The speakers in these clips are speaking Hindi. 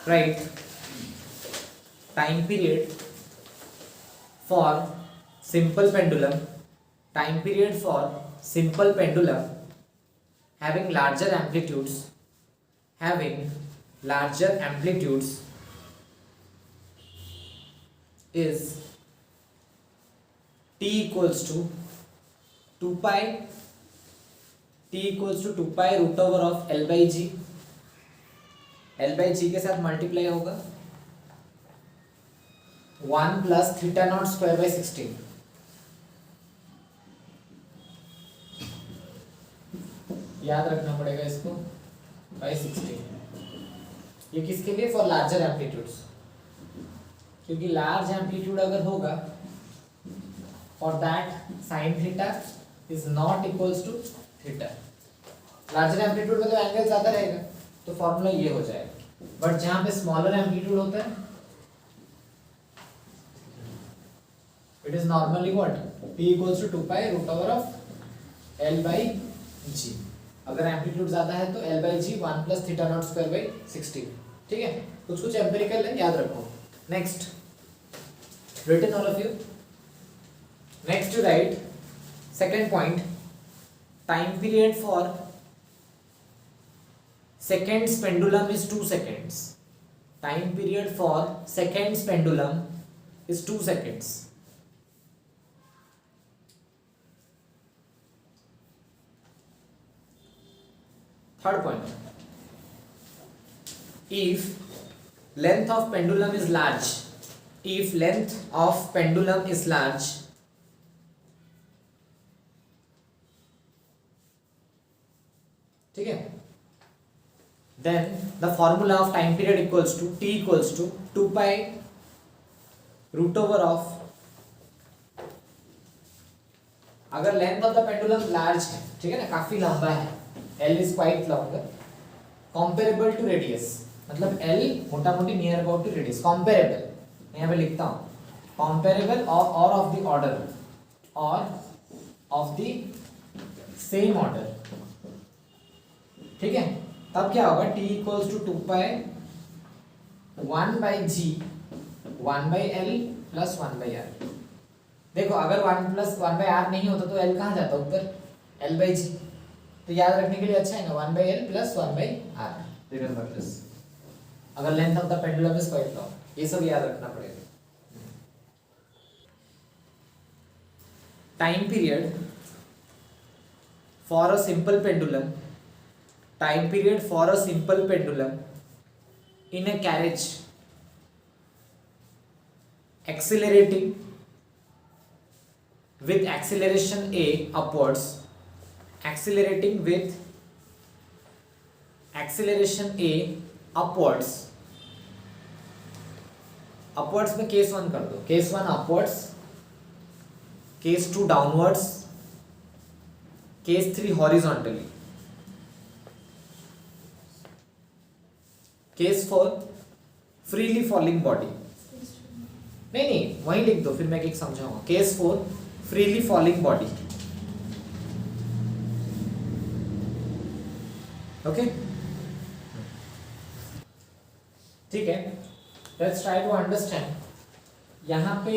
write time period for simple pendulum, time period for simple pendulum having larger amplitudes is t equals to 2 pi root over of L by G. L by G के साथ मल्टीप्लाई होगा 1 plus theta not square by 16. याद रखना पड़ेगा इसको बाई 16. ये किसके लिए? फॉर लार्जर एम्पलीट्यूड्स, क्योंकि लार्ज एम्पलीट्यूड अगर होगा for that sine theta is not equals to theta. Larger amplitude में तो एंगल ज्यादा रहेगा तो फॉर्मूला ये हो जाएगा. बट जहां पे स्मॉलर एम्पलीट्यूड होता है it is normally what p equals to 2 pi root over of l by g. अगर एम्पलीट्यूड ज्यादा है तो l by g 1 plus theta not square by 16. ठीक है, कुछ एम्पिरिकल है, याद रखो. Next, written all of you. Next you write second point, time period for seconds pendulum is 2 seconds. Time period for seconds pendulum is 2 seconds. Third point, if length of pendulum is large, ठीक है, then the formula of time period equals to t equals to 2 pi root over of, अगर length of the pendulum large है, ठीक है ना, काफी लंबा है, L इज quite longer, comparable to radius, मतलब L मोटा मोटी near about to radius, comparable, मैं यहाँ पे लिखता हूँ कंपेरेबल और ऑफ द ऑर्डर और ऑफ द सेम ऑर्डर. ठीक है, तब क्या होगा? t equals to 2 pi 1 by g 1 by l plus 1 by r. देखो अगर 1 प्लस 1 by r नहीं होता तो l कहाँ जाता ऊपर? l by g. तो याद रखने के लिए अच्छा है ना, 1 by l plus 1 by r. Remember this. अगर length of the pendulum is quite long, ये सब याद रखना पड़ेगा. Time period for a simple pendulum, time period for a simple pendulum in a carriage accelerating with acceleration a upwards, accelerating with acceleration a upwards. upwards में केस 1 कर दो, case 1 upwards, case 2 downwards, case 3 horizontally, case 4 freely falling body. नहीं वहीं लिख दो, फिर मैं एक समझाऊंगा. Case 4 freely falling body. Okay, ठीक है, लेट्स ट्राई टू अंडरस्टैंड. यहाँ पे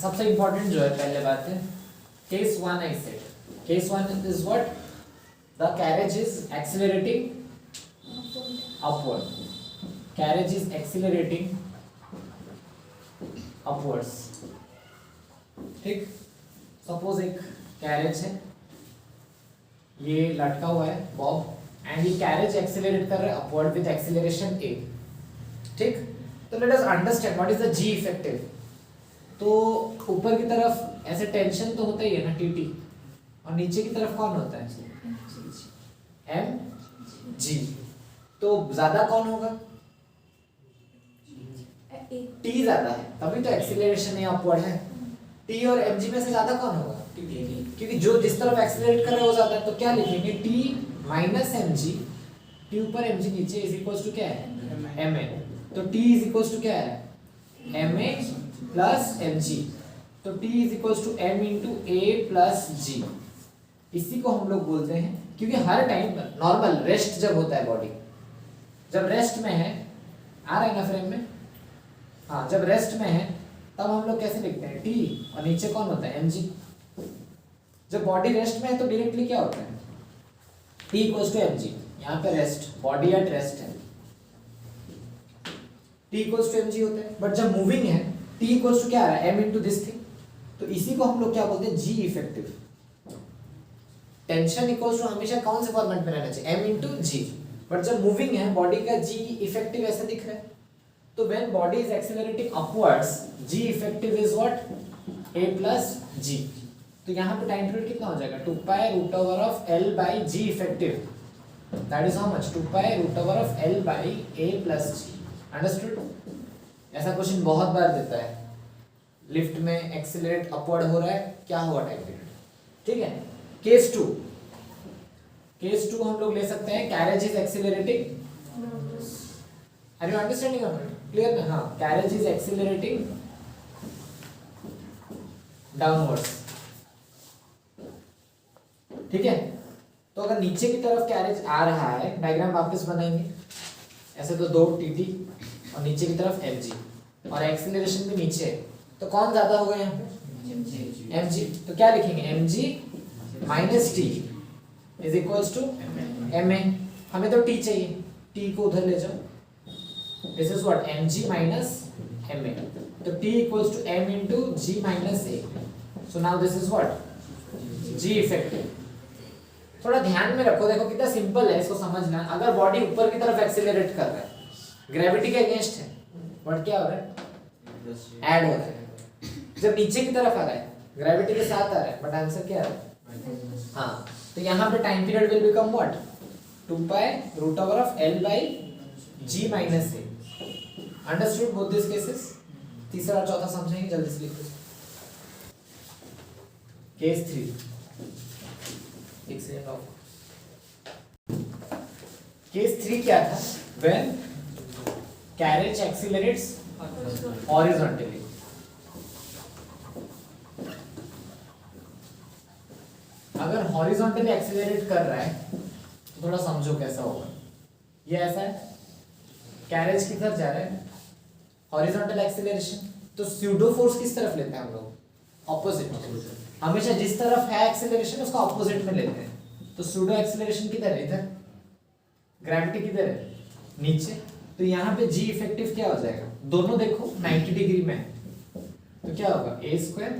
सबसे इंपॉर्टेंट जो है, पहले बात है case 1. I said case 1 is what? The carriage is accelerating upward. Carriage is accelerating upwards. ठीक, सपोज एक कैरेज है, ये लटका हुआ है बॉब, एंड ये कैरेज एक्सेलरेट कर रहा है अपवर्ड विद एक्सेलरेशन a. ठीक, तो let us understand what is the g effective. तो ऊपर की तरफ ऐसे टेंशन तो होता ही है ना, tt, और नीचे की तरफ कौन होता है? mg. तो ज्यादा कौन होगा? t ज्यादा है, तभी तो एक्सीलरेशन है अपवर्ड है. t और mg में से ज्यादा कौन होगा? क्योंकि जो जिस तरफ एक्सीलरेट कर रहा है वो ज्यादा है. तो क्या लिखेंगे? t माइनस mg, t ऊपर mg नीचे इज इक्वल्स टू क्या है? ma. तो t इज इक्वल्स टू क्या है? ma plus mg. तो t is equals to m into a plus g. इसी को हम लोग बोलते हैं, क्योंकि हर टाइम नॉर्मल रेस्ट जब होता है बॉडी, जब रेस्ट में है आ रहा है ना फ्रेम में? हाँ, जब रेस्ट में है तब हम लोग कैसे लिखते हैं, टी और नीचे कौन होता है, mg। जब बॉडी रेस्ट में है तो डायरेक्टली क्या होता है, टी इक्वल्स टू mg। यहाँ पे रेस्ट, बॉडी एट रेस्ट है, टी इक्वल्स टू mg होता है। बट जब मूविंग है टी इक्वल्स टू क्या आ रहा है, m इंटू दिस थिंग। तो इसी को हम लोग क्या बोलते हैं, g effective. Tension equals to हमेशा कौन से फॉर्मेट में रहना चाहिए, m इंटू जी। बट जब मूविंग है बॉडी का जी इफेक्टिव ऐसा दिख रहा है, तो when body is accelerating upwards g effective is what, a plus g. तो यहाँ पे टाइम पीरियड कितना हो जाएगा, 2 pi root over of l by g effective, that is how much, 2 pi root over of l by a plus G. Understood? ऐसा क्वेश्चन बहुत बार देता है, लिफ्ट में एक्सेलरेट अपवर्ड हो रहा है, क्या हुआ टाइम पीरियड, ठीक है। केस 2, केस 2 हम लोग ले सकते हैं, carriage is accelerating, are you understanding और नॉट, क्लियर ना? हाँ, कैरेज इज एक्सेलरेटिंग डाउनवर्ड्स, ठीक है। तो अगर नीचे की तरफ कैरेज आ रहा है, डायग्राम वापस बनाएंगे, ऐसे तो 2 टी और नीचे की तरफ mg और एक्सेलरेशन भी नीचे है, तो कौन ज्यादा होगा यहाँ पे, mg। तो क्या लिखेंगे, mg minus T is equals to ma। हमें तो t चाहिए, t को उधर ले जाओ, this is what, mg minus ma। तो t equals to m into g minus a। So now this is what, g effective. थोड़ा ध्यान में रखो, देखो कितना सिंपल है इसको समझना। अगर बॉडी ऊपर की तरफ एक्सेलरेट कर रहा है, ग्रेविटी के अगेंस्ट है, बट क्या हो रहा है, ऐड हो रहा है। जब नीचे की तरफ आ रहा है, ग्रेविटी के साथ आ रहा है, बट आंसर क्या है, हाँ। तो यहाँ पे time period will become what, 2 pi root over of l by g minus a। Understood both this cases? तीसरा और चौथा समझेंगे, जल्दी से लिखो। केस 3, केस 3 क्या था, व्हेन कैरेज एक्सीलरेट्स हॉरिजॉन्टली। अगर हॉरिजॉन्टली एक्सीलरेट कर रहा है तो थोड़ा समझो कैसा होगा। ये ऐसा है, कैरेज की तरफ जा रहा है, हॉरिजॉन्टल एक्सीलरेशन, तो स्यूडो फोर्स किस तरफ लेते हैं हम लोग, ऑपोजिट। हमेशा जिस तरफ है एक्सीलरेशन उसका ऑपोजिट में लेते हैं। तो स्यूडो एक्सीलरेशन किधर है, इधर। ग्रेविटी किधर है, नीचे। तो यहाँ पे जी इफेक्टिव क्या हो जाएगा, दोनों देखो 90 डिग्री में, तो क्या होगा, a square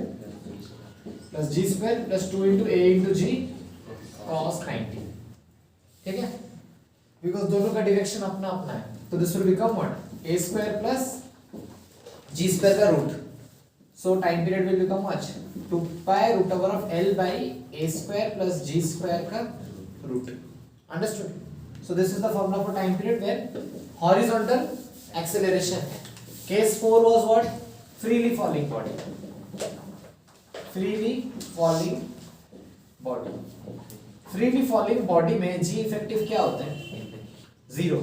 plus ji square plus 2 into A into G cos 90, ठीक है। बिकॉज दोनों का डायरेक्शन अपना अपना है, तो this will become what, a square plus ji square का root. So time period will become what, 2 pi root over of l by a square plus ji square का root. Understood? So this is the formula for time period where horizontal acceleration है। Case 4 was what? Freely falling body. Freely falling body. Freely falling body में G effective क्या होता है? 0.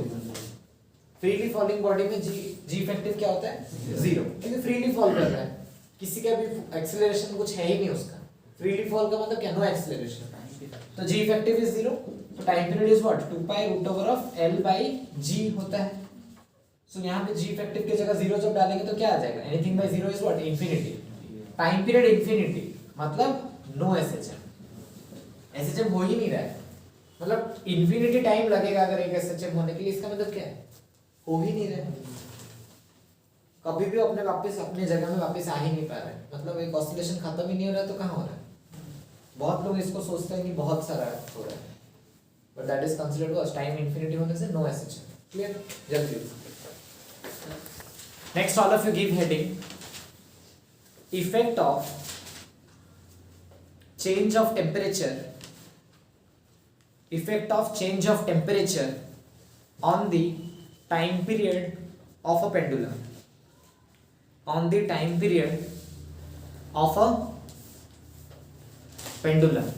Freely falling body में G effective क्या होता है? 0. क्योंकि freely fall कर रहा है, किसी का भी acceleration कुछ है ही नहीं उसका। Freely fall का मतलब क्या? No acceleration। तो G effective is 0. तो time period is what, 2 pi root over of l by g होता है। सो यहाँ पे g इफेक्टिव की जगह 0 जब डालेंगे तो क्या आ जाएगा, anything bye 0 is what, infinity. Time period infinity मतलब नो एसएचएम। एसएचएम हो ही नहीं रहा है, मतलब इंफिनिटी टाइम लगेगा अगर एक एसएचएम होने के लिए। इसका मतलब क्या है, हो ही नहीं रहा है, कभी भी अपने वापस अपने जगह में वापस आ ही नहीं पा रहा है। मतलब एक ऑसिलेशन खत्म ही नहीं हो रहा है, तो कहाँ हो रहा है। बहुत लोग इसको सोचते हैं कि बहुत सारा हो रहा है, but that is considered as time infinity होने से no SHM। clear? जल्दी। Next all of you give heading effect of change of temperature, effect of change of temperature on the time period of a pendulum, on the time period of a pendulum,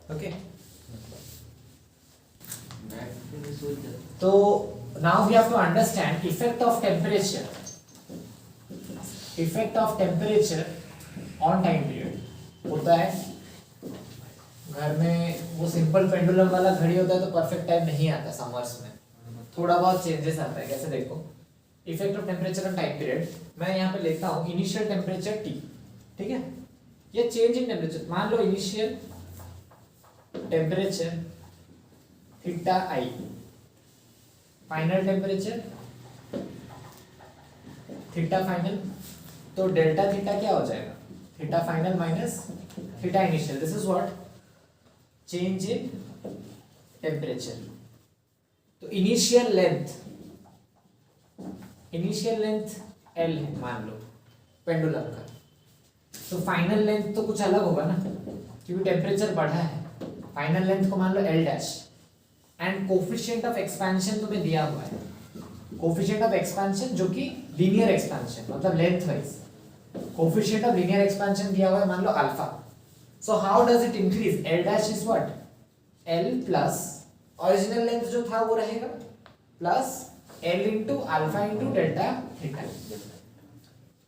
okay। तो now we have to understand effect of temperature, effect of temperature on time period। होता है घर में वो सिंपल पेंडुलम वाला घड़ी होता है तो परफेक्ट टाइम नहीं आता समर्स में, थोड़ा बहुत चेंजेस आता है। कैसे देखो, effect of temperature on time period, मैं यहाँ पे लेता हूँ इनिशियल टेम्परेचर टी, ठीक है, ये चेंज इन टेम्परेचर, मान लो इनिशियल टेम्परेचर थीटा आई, फाइनल टेम्परेचर थीटा फाइनल, तो डेल्टा थीटा क्या हो जाएगा, theta final minus theta initial, this is what change in temperature. तो इनिशियल लेंथ एल है मान लो पेंडुलम का, तो फाइनल लेंथ तो कुछ अलग होगा ना, क्योंकि टेम्परेचर बढ़ा है। फाइनल लेंथ को मान लो L dash, and coefficient of expansion तुम्हें दिया हुआ है, कोफिशिएंट ऑफ एक्सपेंशन जो कि लीनियर एक्सपेंशन मतलब lengthwise, coefficient of linear expansion दिया हुआ है मान लो alpha. So how does it increase, L dash is what L plus original length जो था वो रहेगा plus L into alpha into delta theta.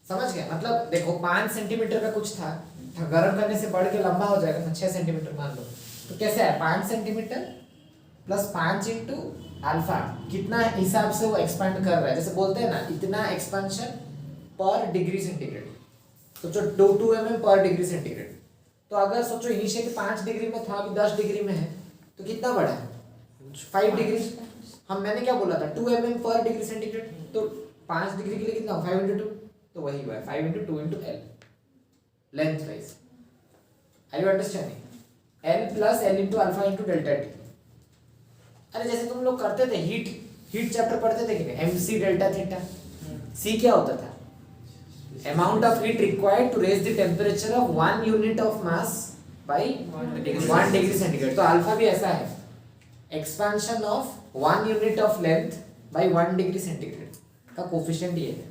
समझ गए, मतलब देखो 5 सेंटीमीटर का कुछ था, गर्म करने से बढ़ के लंबा हो जाएगा ना 6 सेंटीमीटर मान लो, तो कैसे है 5 सेंटीमीटर प्लस 5 इंटू अल्फा, कितना हिसाब से वो एक्सपेंड कर रहा है, जैसे बोलते हैं ना इतना एक्सपेंशन पर डिग्री सेंटीग्रेड, सोचो 2 mm पर डिग्री सेंटीग्रेड। तो अगर सोचो इनिशियली 5 डिग्री में था, अभी 10 डिग्री में है, तो कितना बढ़ा है 5 डिग्री। हम मैंने क्या बोला था 2 mm पर डिग्री सेंटीग्रेड, तो 5 डिग्री के लिए कितना 5 इंटू 2, तो वही हुआ है 5 into 2 into L length wise. Are you understanding, L plus L into alpha into delta T. अरे जैसे तुम लोग करते थे हीट चैप्टर पढ़ते थे कि नहीं, एमसी डेल्टा थीटा, सी क्या होता था amount of heat required to raise the temperature of 1 unit of mass by 1 degree centigrade। तो अल्फा भी ऐसा है, expansion of 1 unit of length by 1 degree centigrade का कोफिशिएंट ये है,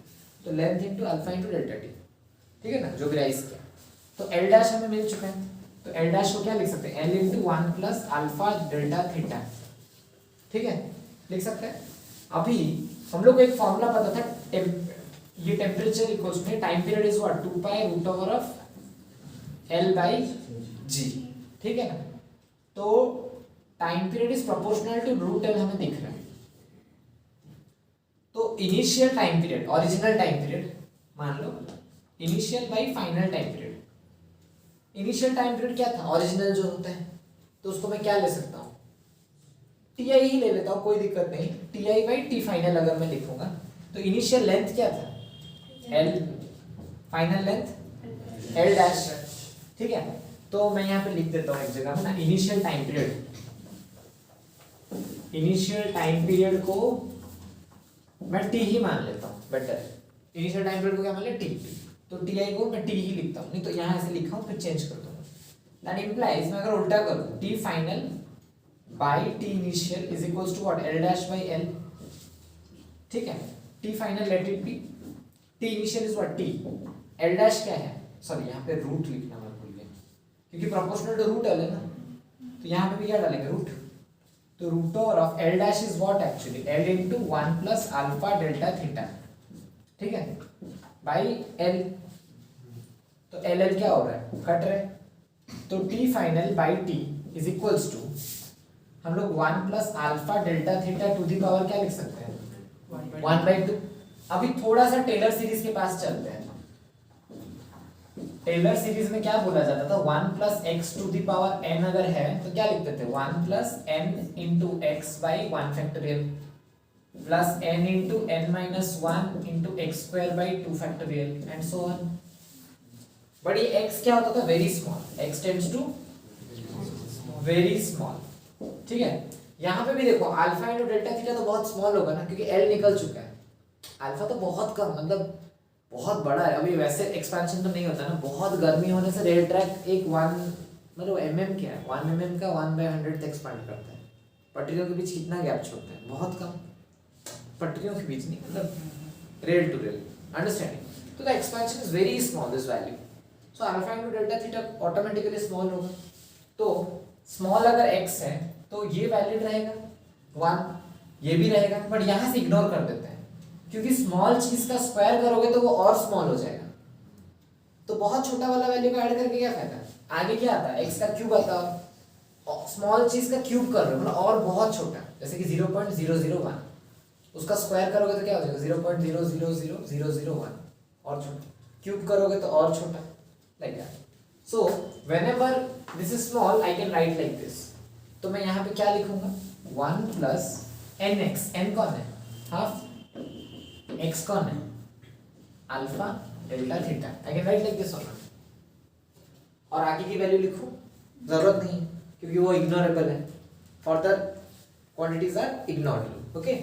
तो length into alpha into delta T, ठीक है ना, जो भी राइज किया। तो एल डैश हमें मिल चुका है, तो एल डैश को क्या लिख सकते हैं, L into 1 plus alpha delta theta, ठीक है, लिख सकते हैं। अभी हम लोग को एक फॉर्मूला पता था, ये टेम्परेचर इक्वल्स में time period is what 2 pi root over of L by g, ठीक है ना। तो time period is proportional to root L हमें दिख रहा है। तो initial time period, original time period मान लो initial by final time period. Initial time period क्या था, ओरिजिनल जो होता है, तो उसको मैं क्या ले सकता हूँ, टी आई ही ले लेता हूँ, कोई दिक्कत नहीं, T I by T final अगर मैं लिखूंगा। तो इनिशियल लेंथ क्या था L, final length L dash, ठीक है। तो मैं यहाँ पे लिख देता हूँ एक जगह में ना, initial time period, initial time period को मैं टी ही मान लेता हूँ, बेटर है। इनिशियल टाइम पीरियड को क्या मान लिया टी, तो टी आई को मैं टी ही लिखता हूँ, नहीं तो यहाँ ऐसे लिखा हूँ फिर चेंज कर दूंगा। दैट इंप्लाइज मैं अगर उल्टा करूँ, T final by T initial is equals to what L dash by L, ठीक है। T final let it be, T initial is what T, L dash क्या है, सॉरी यहाँ पे रूट लिखना मैं भूल गया, क्योंकि प्रोपोर्शनल टू रूट एल है ना, तो यहाँ पे भी क्या डालेंगे रूट, तो root over of L dash is what actually L into 1 plus alpha delta theta, ठीक है, बाई एल। तो एल एल क्या हो रहा है, कट रहा है, तो T final by T is equals to हम लोग 1 plus alpha delta theta to the power क्या लिख सकते हैं 1/2। अभी थोड़ा सा टेलर सीरीज के पास चलते हैं। टेलर सीरीज में क्या बोला जाता था, 1 plus X to the power N अगर है तो क्या लिखते थे 1 plus N into X by 1 factorial plus N into N minus 1 into X square by 2 factorial and so on. But ये एक्स क्या होता था, very small, X tends to very small, ठीक है। यहाँ पे भी देखो अल्फा इंटू डेल्टा थीटा तो बहुत स्मॉल होगा ना, क्योंकि एल निकल चुका है, अल्फा तो बहुत कम, मतलब बहुत बड़ा है। अभी वैसे एक्सपेंशन तो नहीं होता ना, बहुत गर्मी होने से रेल ट्रैक एक 1 मतलब mm क्या है 1 mm का 1/100 एक्सपेंड करता है। पटरियों के बीच कितना गैप छोड़ता है, बहुत कम, पटरियों के बीच नहीं, मतलब रेल टू रेल, अंडरस्टैंडिंग। तो the expansion is very small this value, so alpha into delta theta automatically small होगा। तो स्मॉल अगर x है तो ये वैलिड रहेगा 1, ये भी रहेगा, बट यहाँ से इग्नोर कर देते हैं, क्योंकि स्मॉल चीज का स्क्वायर करोगे तो वो और स्मॉल हो जाएगा। तो बहुत छोटा वाला वैल्यू को ऐड करके क्या फायदा, आगे क्या आता है x का क्यूब आता है, स्मॉल चीज का क्यूब कर रहे हो मतलब और बहुत छोटा, जैसे कि 0.001, उसका स्क्वायर करोगे तो क्या हो जाएगा 0.000001 और छोटा, क्यूब करोगे तो और छोटा, like that. So whenever this is small I can write like this. तो मैं यहाँ पे क्या लिखूंगा 1 प्लस nx. n कौन है हाफ, x कौन है alpha delta theta. I can write like this और और आगे की वैल्यू लिखो, जरूरत नहीं है क्योंकि वो इग्नोरेबल है. Further quantities are ignorable. Okay,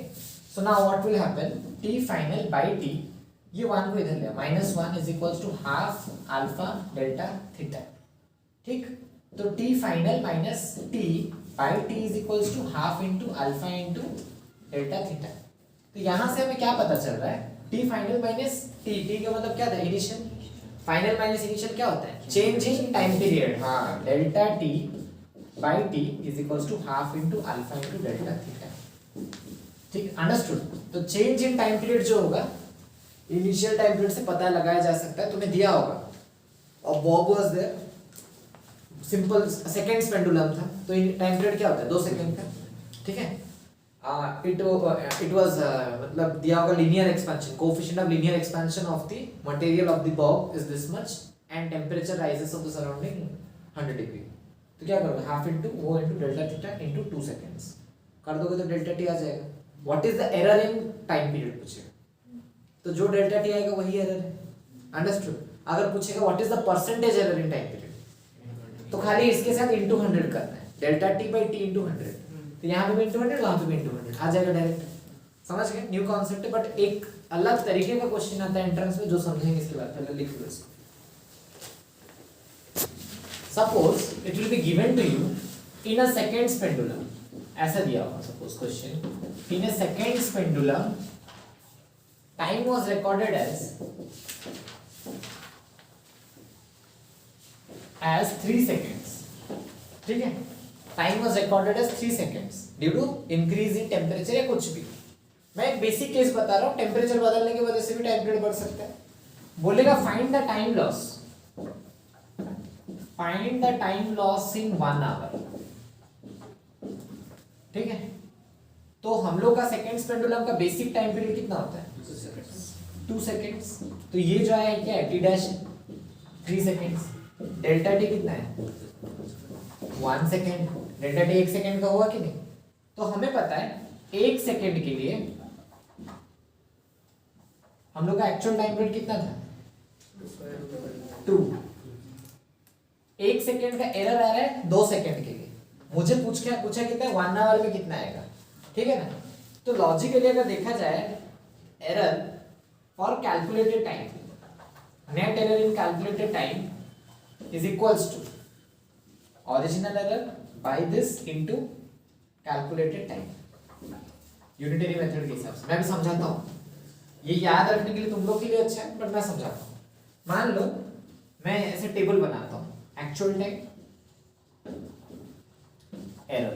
so now what will happen, t final by t, ये 1 को इधर ले, -1 is equals to half alpha delta theta. ठीक, तो t final minus t by t is equals to half into alpha into delta theta. तो यहां से हमें क्या पता चल रहा है, t फाइनल माइनस t का मतलब क्या था इनिशियल, फाइनल माइनस इनिशियल क्या होता है चेंज इन टाइम पीरियड. हाँ, delta t by t is equals to half into alpha into delta theta. ठीक, अंडरस्टूड. तो चेंज इन टाइम पीरियड जो होगा इनिशियल टाइम पीरियड से पता लगाया जा सकता है. तुम्हें दिया होगा और bob was there, simple seconds pendulum था, तो टाइम पीरियड क्या होता है 2 सेकंड का. ठीक है, इट वाज मतलब दिया होगा linear expansion, coefficient of linear expansion of the material of the Bob is this much and temperature rises of the surrounding 100 degree. तो क्या करोगे हाफ इनटू वो into delta theta into 2 seconds कर दोगे तो डेल्टा टी आ जाएगा. What is the error in time period पूछेगा तो जो डेल्टा टी आएगा वही एरर है. अंडरस्टूड. अगर पूछेगा what is the percentage error in time period तो खाली इसके साथ इनटू 100 करना है, delta T by T into 100. तो यहाँ पे भी इनटू 100 वहाँ पे भी इनटू 100 आ जाएगा डायरेक्ट. समझ गए, न्यू कॉन्सेप्ट है. बट एक अलग तरीके का क्वेश्चन आता है एंट्रेंस में जो समझेंगे इसके बाद. पहले लिख लो इसको. Suppose it will be given to you in a seconds pendulum, ऐसा दिया होगा suppose question, in a seconds pendulum time was recorded as 3 seconds. ठीक है, time was recorded as 3 seconds due to increase in temperature या कुछ भी. मैं एक बेसिक केस बता रहा हूँ, टेम्परेचर बदलने की वजह से भी टाइम पीरियड बढ़ सकता है. बोलेगा find the time loss, find the time loss in 1 hour. ठीक है, तो हम लोग का सेकंड्स पेंडुलम का बेसिक टाइम पीरियड कितना होता है 2 सेकंड्स. तो ये जो है क्या है T dash 3 seconds. Delta T कितना है 1 सेकंड. डेल्टा टी 1 सेकंड का हुआ कि नहीं. तो हमें पता है 1 सेकंड के लिए हम लोग का एक्चुअल टाइम पीरियड कितना था 2. 1 सेकंड का एरर आ रहा है 2 सेकंड के लिए. मुझे पूछा कितना है 1 आवर में कितना आएगा. ठीक है ना. तो लॉजिकली अगर देखा जाए error for calculated time, net error in calculated time is equals to original error by this into calculated time. Unitary method के हिसाब से मैं भी समझाता हूँ, ये याद रखने के लिए तुम लोग के लिए अच्छा है बट मैं समझाता हूँ. मान लो मैं ऐसे टेबल बनाता हूँ, एक्चुअल टाइम एरर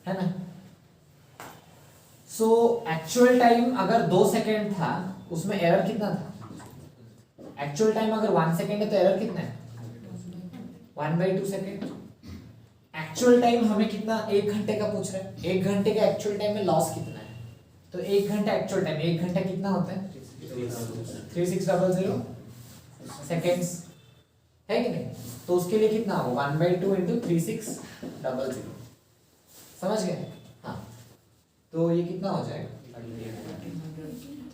है ना. सो एक्चुअल टाइम अगर 2 सेकेंड था उसमें एरर कितना था. एक्चुअल टाइम अगर 1 सेकेंड है तो एरर कितना है 1/2 सेकेंड. एक्चुअल टाइम हमें कितना 1 घंटे का पूछ रहा है. 1 घंटे का एक्चुअल टाइम में लॉस कितना है. तो 1 घंटा एक्चुअल टाइम, 1 घंटा कितना होता है 3600 सेकेंड्स है कि नहीं. तो उसके लिए कितना होगा 1/2 × 3600. समझ गए. हाँ, तो ये कितना हो जाएगा.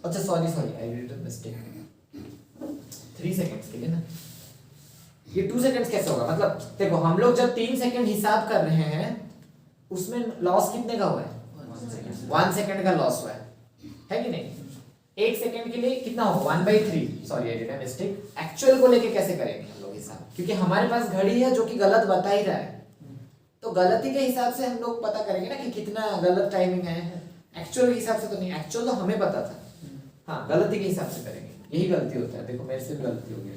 अच्छा sorry I did a mistake. 3 seconds के लिए ना, ये 2 सेकंड्स कैसे होगा. मतलब देखो हम लोग जब 3 सेकंड हिसाब कर रहे हैं उसमें लॉस कितने का हुआ है 1 सेकंड का लॉस हुआ है कि नहीं. 1 सेकंड के लिए कितना होगा 1/3. Sorry I did a mistake. Actual को लेके कैसे करेंगे हम लोग हिसाब, क्योंकि हमारे पास घड़ी है जो कि गलत बता ही रहा है. तो गलती के हिसाब से हम लोग पता करेंगे ना कि कितना गलत टाइमिंग है. एक्चुअल के हिसाब से तो नहीं, एक्चुअल तो हमें पता था. हाँ, गलती के हिसाब से करेंगे. यही गलती होता है. देखो मेरे से भी गलती हो गई.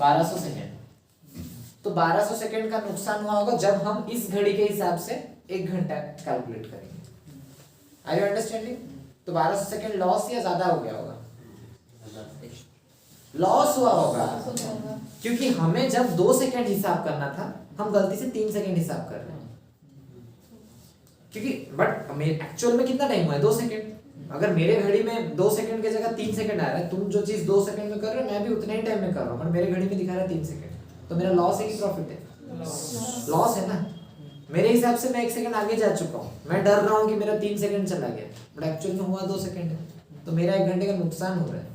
1200 सेकेंड. तो 1200 सेकेंड का नुकसान हुआ होगा जब हम इस घड़ी के हिसाब से 1 घंटा कैलकुलेट करेंगे. Are you understanding. तो 1200 सेकेंड लॉस या ज्यादा हो गया होगा. लॉस हुआ होगा क्योंकि हमें जब 2 सेकेंड हिसाब करना था हम गलती से 3 सेकेंड हिसाब कर रहे हैं. क्योंकि बट एक्चुअल में कितना टाइम हुआ है 2 सेकंड। अगर मेरे घड़ी में 2 सेकंड की जगह 3 सेकंड आ रहा है, तुम जो चीज 2 सेकंड में कर रहे हो मैं भी उतने ही टाइम में कर रहा हूँ, बट मेरे घड़ी में दिखा रहा है 3 सेकंड, तो मेरा लॉस है कि प्रॉफिट है? लॉस है ना। मेरे हिसाब से मैं 1 सेकंड आगे जा चुका हूँ, मैं डर रहा हूँ कि मेरा 3 सेकंड चला गया, बट एक्चुअल में हुआ 2 सेकंड है, तो मेरा 1 घंटे का नुकसान हो रहा है।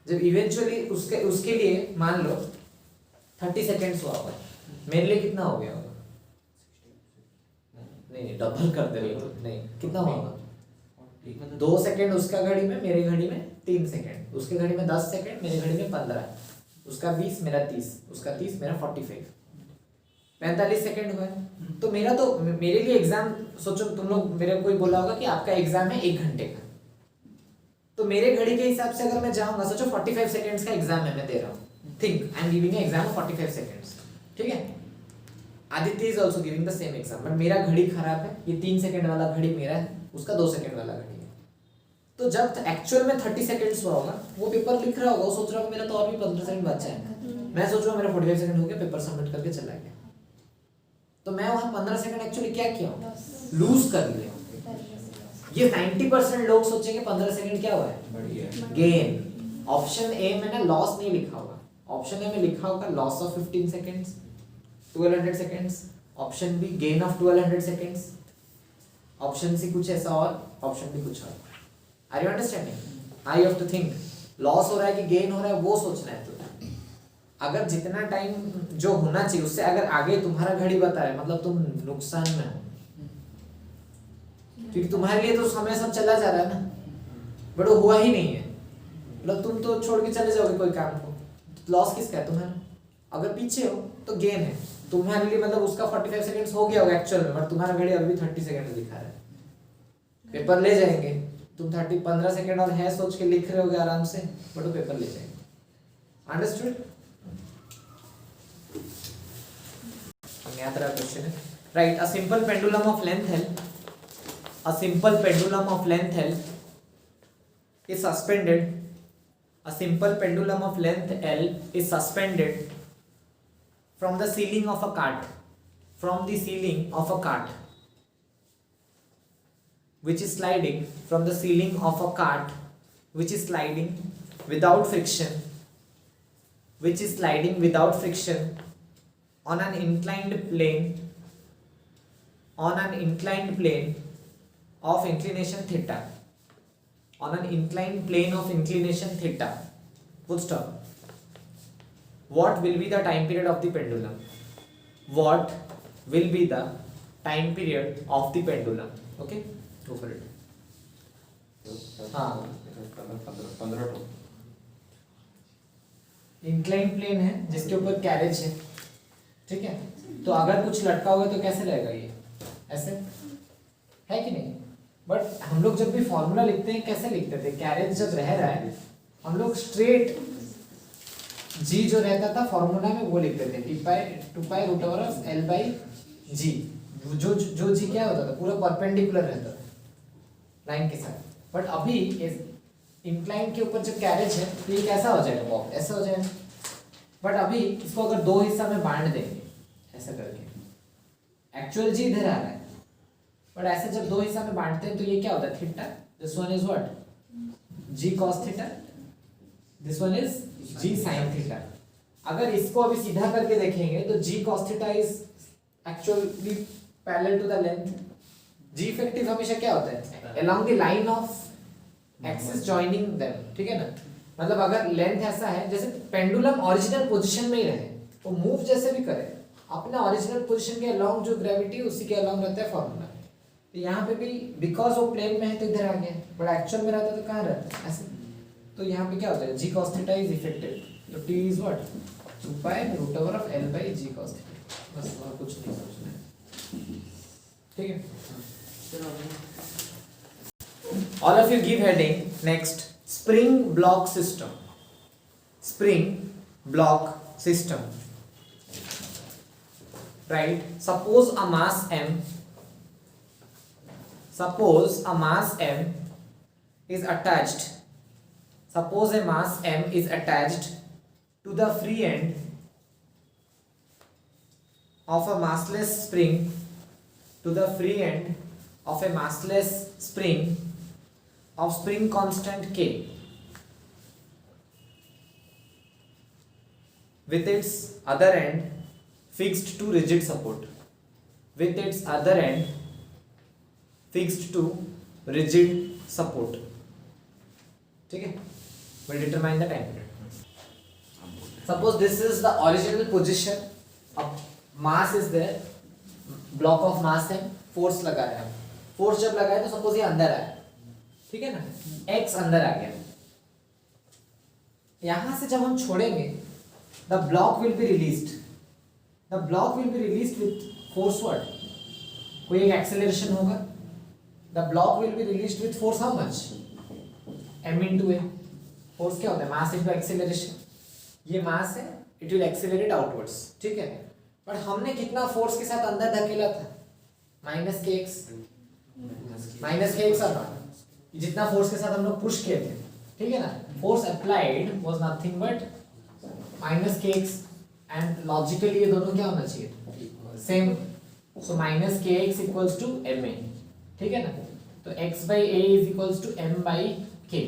जब इवेंचुअली उसके लिए मान लो 30 सेकेंड्स हुआ होगा, मेरे लिए कितना हो गया होगा? नहीं डबल कर दे रहे हो, नहीं कितना होगा? 2 सेकंड उसका घड़ी में, मेरे घड़ी में 3 सेकंड, उसके घड़ी में 10 सेकंड, मेरे घड़ी में 15, उसका 20 मेरा 30, उसका 30 मेरा 45, 45 सेकंड हुआ है। तो मेरे लिए एग्जाम, सोचो तुम लोग, मेरे को कोई बोला होगा कि आपका एग्जाम है 1 घंटे का, तो मेरे घड़ी के हिसाब से अगर मैं जाऊंगा, सोचो 45 सेकंड्स का एग्जाम है, मैं दे रहा हूँ, think I am giving exam of 45 seconds, ठीक है। Aditya is also giving the same exam, but मेरा घड़ी खराब है, ये 3 सेकंड वाला घड़ी मेरा है, उसका 2 सेकंड वाला घड़ी है। तो जब एक्चुअल में 30 सेकंड्स हुआ होगा, वो पेपर लिख रहा होगा, वो सोच रहा होगा मेरा तो और भी 15 सेकंड बचा है, मैं सोच रहा हूँ मेरा 45 सेकंड हो गया, पेपर सबमिट करके चला गया, तो मैं वहां 15 सेकंड एक्चुअली क्या किया हूँ? लूज कर लिया। ये 90% लोग सोचेंगे 15 सेकंड क्या हुआ है? गेन। ऑप्शन ए में ना लॉस नहीं लिखा होगा, ऑप्शन ए में लिखा होगा loss of 15 seconds, 1200 seconds, option B gain of 1200 seconds, option C कुछ ऐसा और, ऑप्शन बी कुछ और। Are you understanding? I have to think loss हो रहा है कि गेन हो रहा है, वो सोचना है तुम्हें। अगर जितना टाइम जो होना चाहिए उससे अगर आगे तुम्हारा घड़ी बता रहा है, मतलब तुम नुकसान में हो, क्योंकि तुम्हारे लिए तो समय सब चला जा रहा है ना, बट वो हुआ ही नहीं है, मतलब तुम तो छोड़ के चले जाओगे कोई काम को, तो लॉस किसका है? तुम्हारा। अगर पीछे हो तो गेन है तुम्हारे लिए, मतलब उसका 45 सेकंड्स हो गया होगा एक्चुअल में, बट तुम्हारा घड़ी अभी 30 सेकंड दिखा रहा है। पेपर ले जाएंगे, तुम 15 सेकंड और है सोच के लिख रहे होगे आराम से, बट वो पेपर ले जाएंगे। अंडरस्टूड? क्वेश्चन है, right, a simple pendulum of length L, a simple pendulum of length L is suspended, a simple pendulum of length L is suspended from the ceiling of a cart, from the ceiling of a cart, which is sliding, from the ceiling of a cart which is sliding without friction, which is sliding without friction on an inclined plane, on an inclined plane of inclination theta, on an inclined plane of inclination theta, full stop. What will be the time period of the pendulum? What will be the time period of the pendulum? Okay, go for it. हाँ, 15 inclined plane है जिसके ऊपर कैरेज है, ठीक है। तो अगर कुछ लटका हुआ है तो कैसे रहेगा? ये ऐसे है कि नहीं? बट हम लोग जब भी फॉर्मूला लिखते हैं कैसे लिखते थे? कैरेज जब रह रहा है हम लोग स्ट्रेट जी जो रहता था फॉर्मूला में वो लिखते थे, two pi root over of L by g. जो जी क्या होता था? पूरा परपेंडिकुलर रहता था लाइन के साथ। बट अभी इंक्लाइन के ऊपर जब कैरेज है तो ये कैसा हो जाएगा? बॉक्स ऐसा हो जाएगा। बट अभी इसको अगर 2 हिस्सा में बांट देंगे ऐसा करके, एक्चुअल जी इधर आ रहा है, बट ऐसे जब 2 हिस्सा में बांटते हैं तो ये क्या होता है? Theta, this one is what? G cos theta, this one is g sine theta. अगर इसको अभी सीधा करके देखेंगे तो g cos theta is actually parallel to the length. G effective हमेशा क्या होता है? Along the line of axis joining them, ठीक है ना। मतलब अगर लेंथ ऐसा है, जैसे पेंडुलम ओरिजिनल पोजीशन में ही रहे, वो मूव जैसे भी करे अपने ओरिजिनल पोजीशन के अलोंग जो ग्रेविटी उसी के अलोंग रहता है फॉर्मूला। तो यहाँ पे भी बिकॉज वो प्लेन में है तो इधर आ गया, बट एक्चुअल में रहता तो कहाँ रहता है? ऐसे। तो यहाँ पे क्या होता है? G cos theta is effective, तो t is what? 2 pi root over of l by g cos theta. बस और कुछ नहीं सोचना है, ठीक है। All of you give heading next, spring block system. Spring block system, right? Suppose a mass m, suppose a mass m is attached, suppose a mass m is attached to the free end of a massless spring, to the free end of a massless spring of spring constant K with its other end fixed to rigid support, with its other end fixed to rigid support. ठीक है, we'll determine the time period. Suppose this is the original position, अब mass is there, block of mass है, force लगा रहे हैं, force जब लगाए तो suppose ये अंदर आया, ठीक है ना, x अंदर आ गया, यहाँ से जब हम छोड़ेंगे the block will be released, the block will be released with force what, कोई एक acceleration होगा, the block will be released with force how much, m into a, force क्या होता है, mass into acceleration, ये mass है, it will accelerate outwards, ठीक है, पर हमने कितना force के साथ अंदर धकेला था, माइनस के एक्स और नॉट, जितना force के साथ हम लोग push किए थे, ठीक है ना, force applied was nothing but minus k x, and logically ये दोनों क्या होना चाहिए, same, so minus k x equals to m a, ठीक है ना, तो x by a is equals to m by k,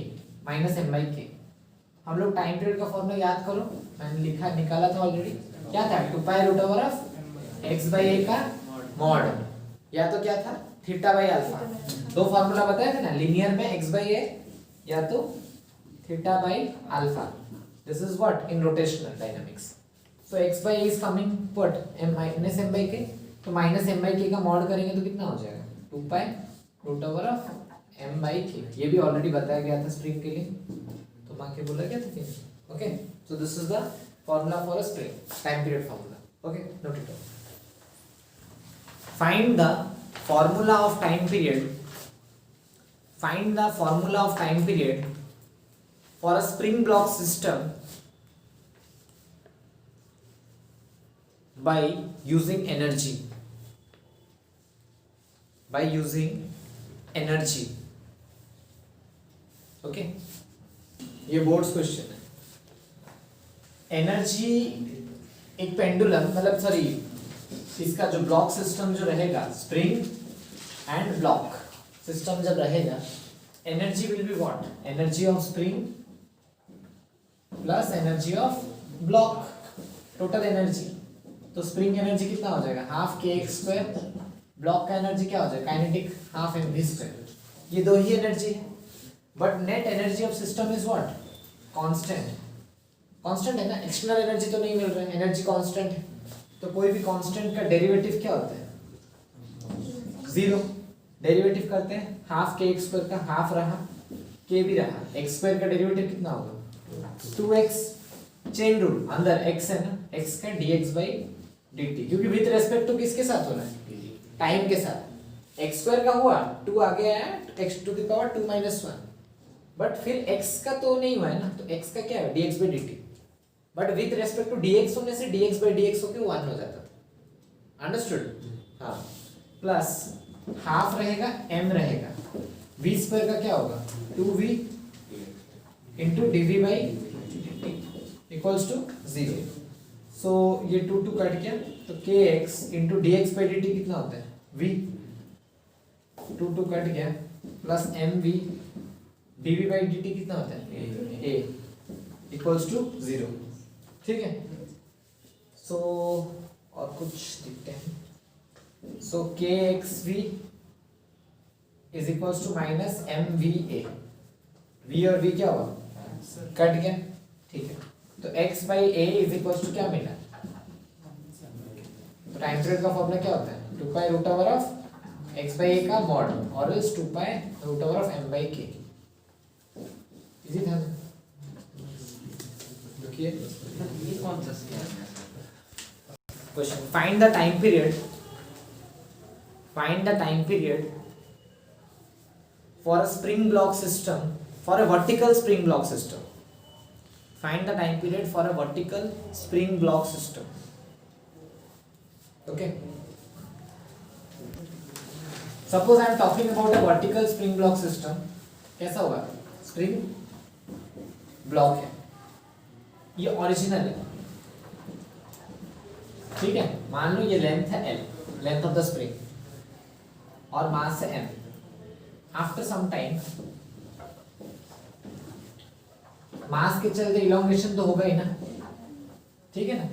minus m by k. हम लोग टाइम पीरियड का फॉर्मूला याद करो, मैंने लिखा निकाला था ऑलरेडी, क्या था, 2 pi root over of x by A का मॉड, या तो क्या था, थीटा बाई अल्फा, दो फॉर्मूला बताए थे ना, लीनियर में x बाई ए या तो theta by alpha. This is what in rotational dynamics. So x by a is coming what, m minus m by k, तो minus m by k का मॉड करेंगे तो कितना हो जाएगा, 2 pi root over of m by k. ये भी ऑलरेडी बताया गया था स्प्रिंग के लिए, तो माँ के बोला गया था कि okay. So this is the formula for a spring, time period formula. Okay, note it down. Find the formula of time period, find the formula of time period for a spring block system by using energy, by using energy. Okay, ये बोर्ड्स क्वेश्चन है. एनर्जी एक पेंडुलम, मतलब सॉरी इसका जो ब्लॉक सिस्टम जो रहेगा, स्प्रिंग एंड ब्लॉक सिस्टम जब रहेगा, energy will be what, energy of spring plus energy of block, total energy. तो स्प्रिंग एनर्जी कितना हो जाएगा, half k x square, block का एनर्जी क्या हो जाएगा, kinetic half m v square. ये दो ही एनर्जी है, but net energy of system is what, constant. Constant है ना, एक्सटर्नल एनर्जी तो नहीं मिल रहा है, एनर्जी कांस्टेंट है, तो कोई भी कांस्टेंट का डेरिवेटिव क्या होता है, जीरो. डेरिवेटिव करते हैं, हाफ के एक्स स्क्वायर का हाफ रहा, के भी रहा, एक्स स्क्वायर का डेरिवेटिव कितना होगा, 2x. चेन रूल, अंदर x है ना, x का dx by dt, क्योंकि विद रेस्पेक्ट टू किसके साथ हो रहा है, टाइम के साथ. x स्क्वायर का हुआ, 2 आ गया है, x to the power 2 minus 1, but फिर x का तो नहीं हुआ है ना, तो x का क्या है, dx by dt, but with respect to dx होने से dx by dx होके 1 हो जाता. अंडरस्टूड. हाँ, प्लस हाफ रहेगा, m रहेगा, v स्क्वायर का क्या होगा, 2v into dv by equals to 0. So ये 2 कट गया, तो kx into dx by dt कितना होता है, v, 2 कट गया, plus mv dv by dt कितना होता है, a इक्वल्स टू 0. ठीक है. सो और कुछ देखते हैं. So kxv is equals to minus mva, v और v क्या हुआ, कट गया. ठीक है, तो x by a is equal to क्या मिला, तो टाइम पीरियड का फॉर्मूला क्या होता है, 2 pi root over of x by A का मॉड और is 2 pi root over of m by K. Easy था ना. देखिए ये कौन सा question, find the time period, find the time period for a spring block system, for a vertical spring block system. Find the time period for a vertical spring block system. Okay. Suppose I am talking about a vertical spring block system. कैसा होगा, स्प्रिंग ब्लॉक है, ये ओरिजिनल है, ठीक है. मान लो ये लेंथ है L, length of the spring, और मास है m। After some time mass के चलते इलोंगेशन तो होगा ही ना, ठीक है ना।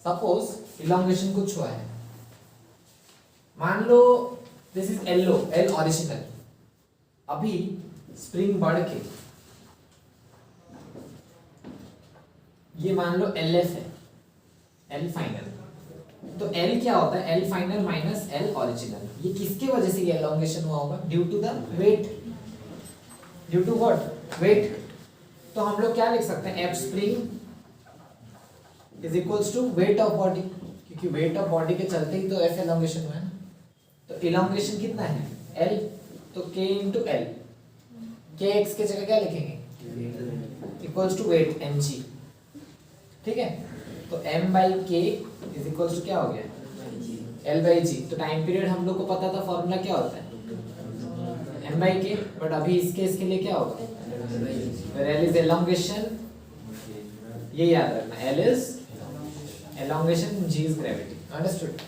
सपोज इलोंगेशन कुछ हुआ है, मान लो दिस इज एल ओरिजिनल, अभी स्प्रिंग बढ़ के ये मान लो एल एफ है, एल फाइनल, तो एल क्या होता है, L final minus L original. ये किसके वजह से ये एलोंगेशन हुआ होगा, due to the weight, due to what, weight. तो हम लोग क्या लिख सकते हैं, F spring is equals to weight of body, क्योंकि वेट ऑफ बॉडी के चलते ही तो एफ एलोंगेशन हुआ है ना। तो एलोंगेशन कितना है, एल, तो के इंटू एल, के एक्स के जगह क्या लिखेंगे, equals to weight m g, ठीक है। तो m by k is equals to क्या हो गया, l बाई जी। तो टाइम पीरियड हम लोग को पता था, फॉर्मूला क्या होता है m बाई के, बट अभी इस केस के लिए क्या होगा, l इज एलोंगेशन, ये याद रखना, l is elongation, g is gravity, understood.